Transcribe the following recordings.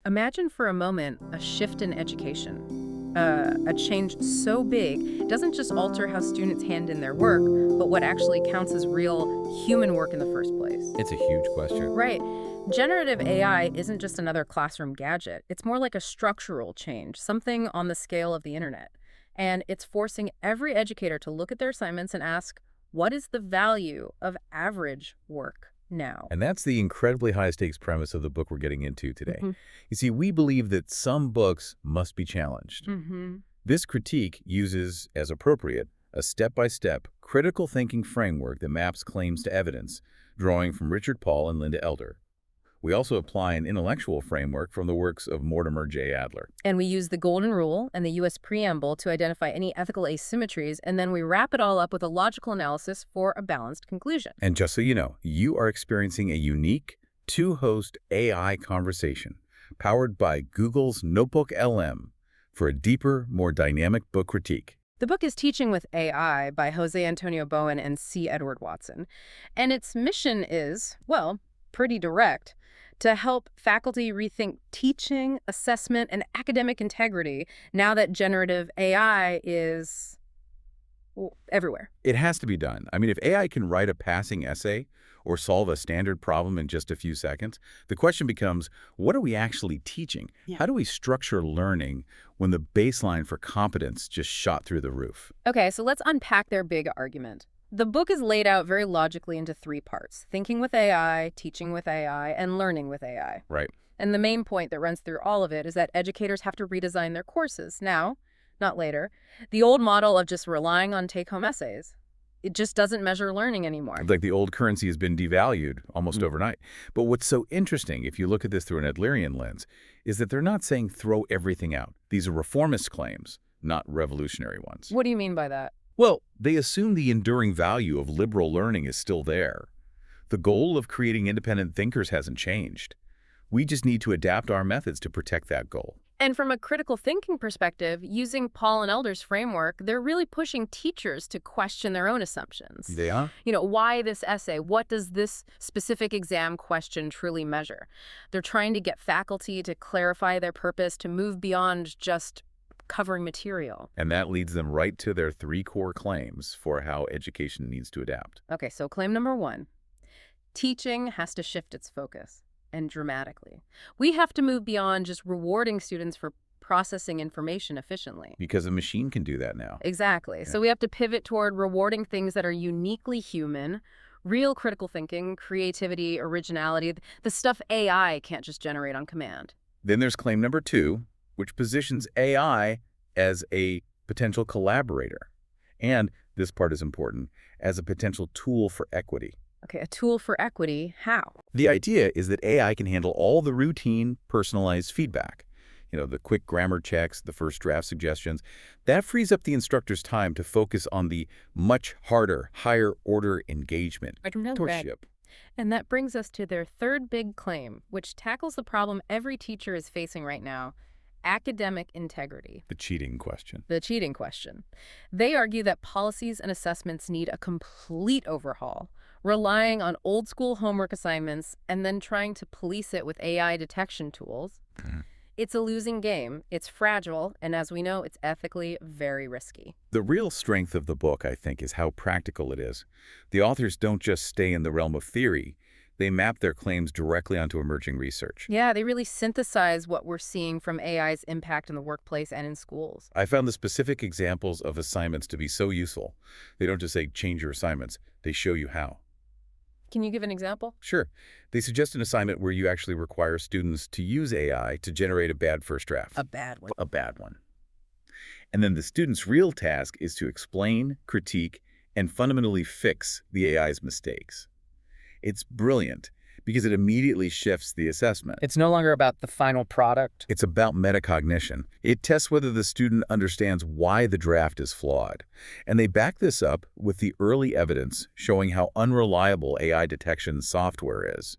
Imagine for a moment a shift in education. A change so big, it doesn't just alter how students hand in their work, but what actually counts as real human work in the first place. It's a huge question. Right. Generative AI isn't just another classroom gadget. It's more like a structural change, something on the scale of the internet. And it's forcing every educator to look at their assignments and ask, what is the value of average work now? And that's the incredibly high-stakes premise of the book we're getting into today. Mhm. You see, we believe that some books must be challenged. Mhm. This critique uses, as appropriate, a step-by-step critical thinking framework that maps claims to evidence, drawing from Richard Paul and Linda Elder. We also apply an intellectual framework from the works of Mortimer J. Adler. And we use the Golden Rule and the U.S. Preamble to identify any ethical asymmetries, and then we wrap it all up with a logical analysis for a balanced conclusion. And just so you know, you are experiencing a unique two-host AI conversation powered by Google's NotebookLM for a deeper, more dynamic book critique. The book is Teaching with AI by Jose Antonio Bowen and C. Edward Watson. And its mission is, well, pretty direct: to help faculty rethink teaching, assessment, and academic integrity now that generative AI is everywhere. It has to be done. I mean, if AI can write a passing essay or solve a standard problem in just a few seconds, the question becomes, what are we actually teaching? Yeah. How do we structure learning when the baseline for competence just shot through the roof? Okay, so let's unpack their big argument. The book is laid out very logically into three parts: thinking with AI, teaching with AI, and learning with AI. Right. And the main point that runs through all of it is that educators have to redesign their courses now, not later. The old model of just relying on take-home essays, it just doesn't measure learning anymore. Like the old currency has been devalued almost overnight. But what's so interesting, if you look at this through an Adlerian lens, is that they're not saying throw everything out. These are reformist claims, not revolutionary ones. What do you mean by that? Well, they assume the enduring value of liberal learning is still there. The goal of creating independent thinkers hasn't changed. We just need to adapt our methods to protect that goal. And from a critical thinking perspective, using Paul and Elder's framework, they're really pushing teachers to question their own assumptions. They are? Why this essay? What does this specific exam question truly measure? They're trying to get faculty to clarify their purpose, to move beyond just covering material. And that leads them right to their three core claims for how education needs to adapt. Okay, so claim number one: teaching has to shift its focus, and dramatically. We have to move beyond just rewarding students for processing information efficiently. Because a machine can do that now. Exactly. So we have to pivot toward rewarding things that are uniquely human, real critical thinking, creativity, originality, the stuff AI can't just generate on command. Then there's claim number two, which positions AI as a potential collaborator. And, this part is important, as a potential tool for equity. Okay, a tool for equity, how? The idea is that AI can handle all the routine, personalized feedback. The quick grammar checks, the first draft suggestions. That frees up the instructor's time to focus on the much harder, higher-order engagement. Mentorship. And that brings us to their third big claim, which tackles the problem every teacher is facing right now: academic integrity. The cheating question. The cheating question. They argue that policies and assessments need a complete overhaul, relying on old-school homework assignments and then trying to police it with AI detection tools. It's a losing game, it's fragile, and as we know, it's ethically very risky. The real strength of the book, I think, is how practical it is. The authors don't just stay in the realm of theory. They map their claims directly onto emerging research. Yeah, they really synthesize what we're seeing from AI's impact in the workplace and in schools. I found the specific examples of assignments to be so useful. They don't just say, change your assignments. They show you how. Can you give an example? Sure. They suggest an assignment where you actually require students to use AI to generate a bad first draft. A bad one. A bad one. And then the student's real task is to explain, critique, and fundamentally fix the AI's mistakes. It's brilliant because it immediately shifts the assessment. It's no longer about the final product. It's about metacognition. It tests whether the student understands why the draft is flawed. And they back this up with the early evidence showing how unreliable AI detection software is.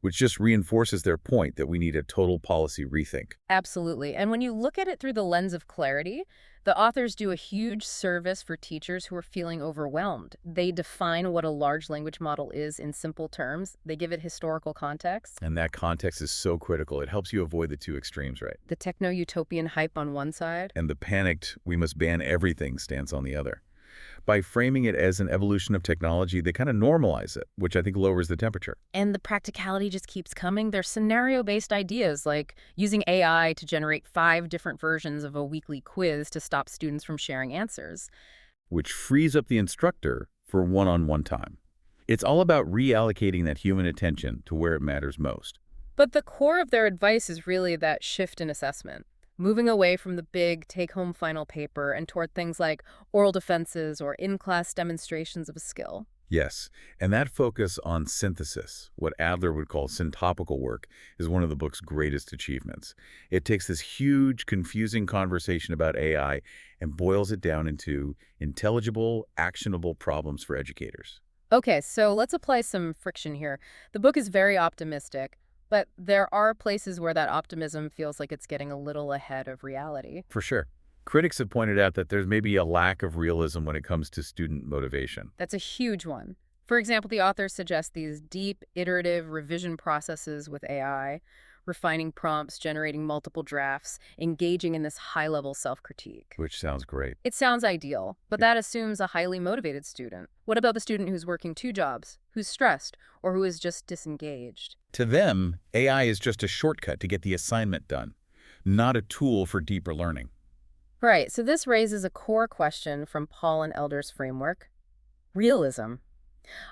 which just reinforces their point that we need a total policy rethink. Absolutely. And when you look at it through the lens of clarity, the authors do a huge service for teachers who are feeling overwhelmed. They define what a large language model is in simple terms. They give it historical context. And that context is so critical. It helps you avoid the two extremes, right? The techno-utopian hype on one side. And the panicked, we must ban everything stance on the other. By framing it as an evolution of technology, they kind of normalize it, which I think lowers the temperature. And the practicality just keeps coming. They're scenario-based ideas, like using AI to generate 5 different versions of a weekly quiz to stop students from sharing answers. Which frees up the instructor for one-on-one time. It's all about reallocating that human attention to where it matters most. But the core of their advice is really that shift in assessment, moving away from the big take-home final paper and toward things like oral defenses or in-class demonstrations of a skill. Yes, and that focus on synthesis, what Adler would call syntopical work, is one of the book's greatest achievements. It takes this huge, confusing conversation about AI and boils it down into intelligible, actionable problems for educators. Okay, so let's apply some friction here. The book is very optimistic, but there are places where that optimism feels like it's getting a little ahead of reality. For sure. Critics have pointed out that there's maybe a lack of realism when it comes to student motivation. That's a huge one. For example, the author suggests these deep, iterative revision processes with AI, refining prompts, generating multiple drafts, engaging in this high-level self-critique. Which sounds great. It sounds ideal, but that assumes a highly motivated student. What about the student who's working 2 jobs, who's stressed, or who is just disengaged? To them, AI is just a shortcut to get the assignment done, not a tool for deeper learning. Right, so this raises a core question from Paul and Elder's framework: realism.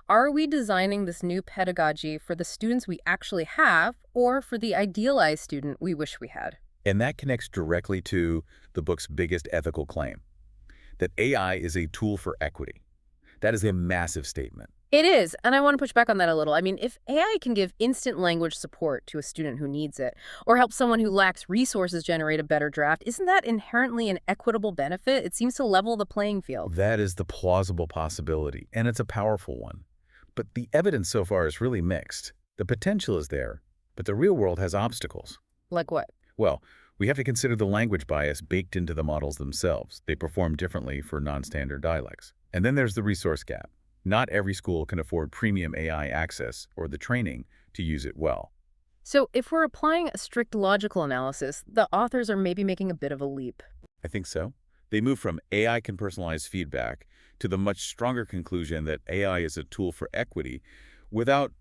Are we designing this new pedagogy for the students we actually have, or for the idealized student we wish we had? And that connects directly to the book's biggest ethical claim, that AI is a tool for equity. That is a massive statement. It is, and I want to push back on that a little. I mean, if AI can give instant language support to a student who needs it, or help someone who lacks resources generate a better draft, isn't that inherently an equitable benefit? It seems to level the playing field. That is the plausible possibility, and it's a powerful one. But the evidence so far is really mixed. The potential is there, but the real world has obstacles. Like what? Well, we have to consider the language bias baked into the models themselves. They perform differently for non-standard dialects. And then there's the resource gap. Not every school can afford premium AI access or the training to use it well. So if we're applying a strict logical analysis, the authors are maybe making a bit of a leap. I think so. They move from AI can personalize feedback to the much stronger conclusion that AI is a tool for equity without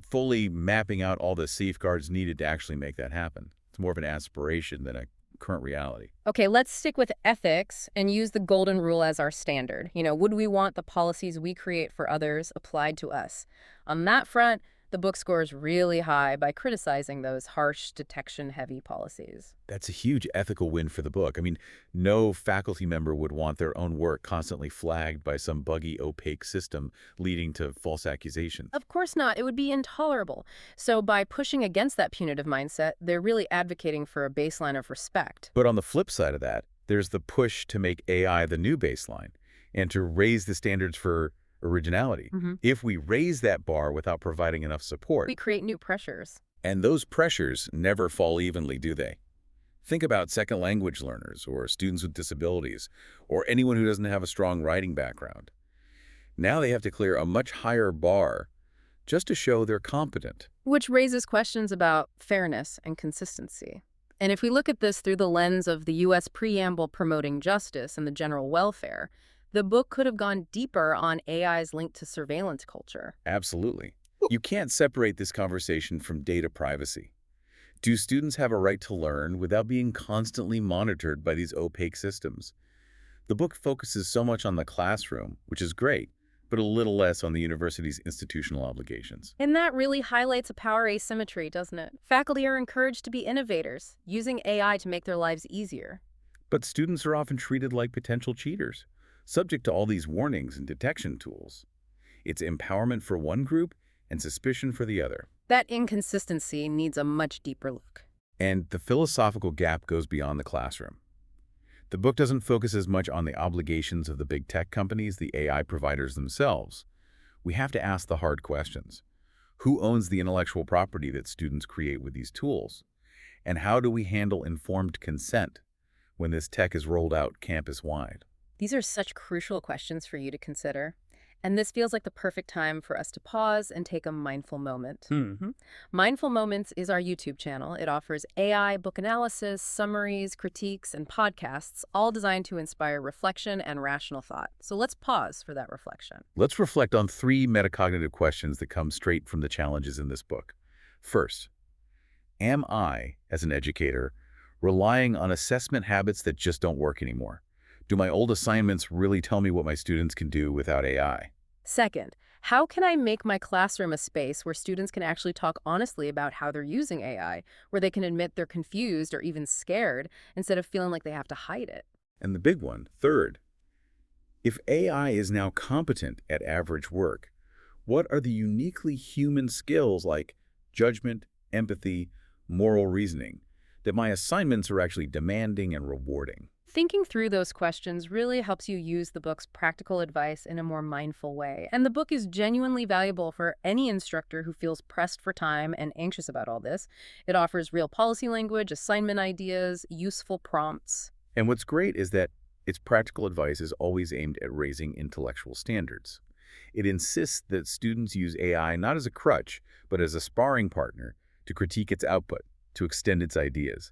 fully mapping out all the safeguards needed to actually make that happen. It's more of an aspiration than a current reality. Okay, let's stick with ethics and use the golden rule as our standard. Would we want the policies we create for others applied to us? On that front, the book scores really high by criticizing those harsh, detection-heavy policies. That's a huge ethical win for the book. I mean, no faculty member would want their own work constantly flagged by some buggy, opaque system leading to false accusations. Of course not. It would be intolerable. So by pushing against that punitive mindset, they're really advocating for a baseline of respect. But on the flip side of that, there's the push to make AI the new baseline and to raise the standards for originality. If we raise that bar without providing enough support, We create new pressures. and those pressures never fall evenly, do they? Think about second language learners or students with disabilities or anyone who doesn't have a strong writing background. Now they have to clear a much higher bar just to show they're competent. Which raises questions about fairness and consistency. And if we look at this through the lens of the U.S. preamble promoting justice and the general welfare, the book could have gone deeper on AI's link to surveillance culture. Absolutely. You can't separate this conversation from data privacy. Do students have a right to learn without being constantly monitored by these opaque systems? The book focuses so much on the classroom, which is great, but a little less on the university's institutional obligations. And that really highlights a power asymmetry, doesn't it? Faculty are encouraged to be innovators, using AI to make their lives easier. But students are often treated like potential cheaters, subject to all these warnings and detection tools. It's empowerment for one group and suspicion for the other. That inconsistency needs a much deeper look. And the philosophical gap goes beyond the classroom. The book doesn't focus as much on the obligations of the big tech companies, the AI providers themselves. We have to ask the hard questions. Who owns the intellectual property that students create with these tools? And how do we handle informed consent when this tech is rolled out campus-wide? These are such crucial questions for you to consider. And this feels like the perfect time for us to pause and take a mindful moment. Hmm. Mindful Moments is our YouTube channel. It offers AI, book analysis, summaries, critiques, and podcasts, all designed to inspire reflection and rational thought. So let's pause for that reflection. Let's reflect on 3 metacognitive questions that come straight from the challenges in this book. First, am I, as an educator, relying on assessment habits that just don't work anymore? Do my old assignments really tell me what my students can do without AI? Second, how can I make my classroom a space where students can actually talk honestly about how they're using AI, where they can admit they're confused or even scared instead of feeling like they have to hide it? And the big one, third, if AI is now competent at average work, what are the uniquely human skills like judgment, empathy, moral reasoning that my assignments are actually demanding and rewarding? Thinking through those questions really helps you use the book's practical advice in a more mindful way. And the book is genuinely valuable for any instructor who feels pressed for time and anxious about all this. It offers real policy language, assignment ideas, useful prompts. And what's great is that its practical advice is always aimed at raising intellectual standards. It insists that students use AI not as a crutch, but as a sparring partner to critique its output, to extend its ideas.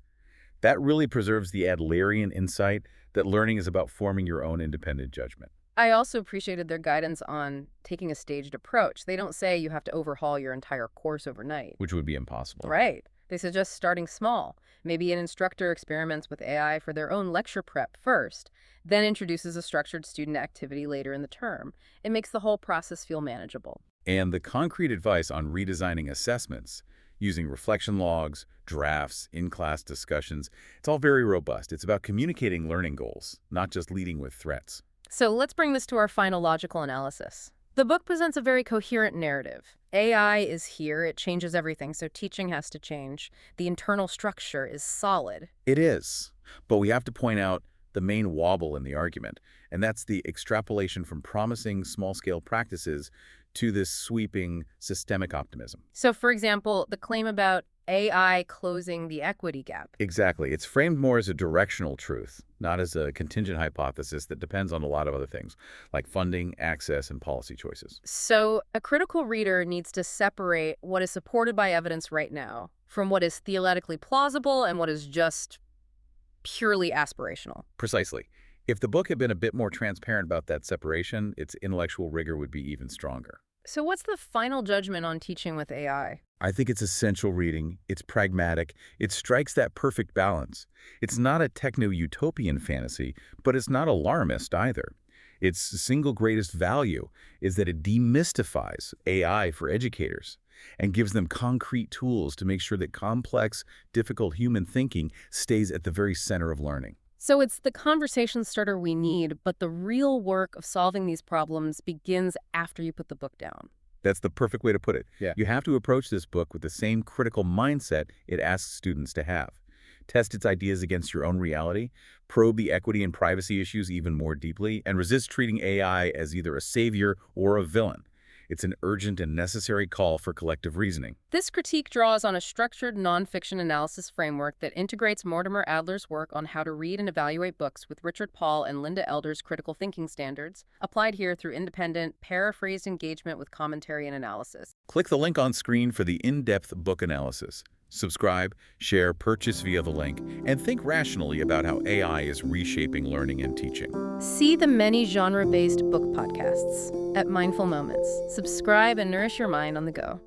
That really preserves the Adlerian insight that learning is about forming your own independent judgment. I also appreciated their guidance on taking a staged approach. They don't say you have to overhaul your entire course overnight. Which would be impossible. Right. They suggest starting small. Maybe an instructor experiments with AI for their own lecture prep first, then introduces a structured student activity later in the term. It makes the whole process feel manageable. And the concrete advice on redesigning assessments, using reflection logs, drafts, in-class discussions, it's all very robust. It's about communicating learning goals, not just leading with threats. So let's bring this to our final logical analysis. The book presents a very coherent narrative. AI is here, it changes everything, so teaching has to change. The internal structure is solid. It is, but we have to point out the main wobble in the argument, and that's the extrapolation from promising small-scale practices to this sweeping systemic optimism. So, for example, the claim about AI closing the equity gap. Exactly. It's framed more as a directional truth, not as a contingent hypothesis that depends on a lot of other things, like funding, access, and policy choices. So, a critical reader needs to separate what is supported by evidence right now from what is theoretically plausible and what is just purely aspirational. Precisely. If the book had been a bit more transparent about that separation, its intellectual rigor would be even stronger. So what's the final judgment on teaching with AI? I think it's essential reading. It's pragmatic. It strikes that perfect balance. It's not a techno-utopian fantasy, but it's not alarmist either. Its single greatest value is that it demystifies AI for educators and gives them concrete tools to make sure that complex, difficult human thinking stays at the very center of learning. So it's the conversation starter we need, but the real work of solving these problems begins after you put the book down. That's the perfect way to put it. Yeah. You have to approach this book with the same critical mindset it asks students to have. Test its ideas against your own reality, probe the equity and privacy issues even more deeply, and resist treating AI as either a savior or a villain. It's an urgent and necessary call for collective reasoning. This critique draws on a structured nonfiction analysis framework that integrates Mortimer Adler's work on how to read and evaluate books with Richard Paul and Linda Elder's critical thinking standards, applied here through independent, paraphrased engagement with commentary and analysis. Click the link on screen for the in-depth book analysis. Subscribe, share, purchase via the link, and think rationally about how AI is reshaping learning and teaching. See the many genre-based book podcasts at Mindful Moments. Subscribe and nourish your mind on the go.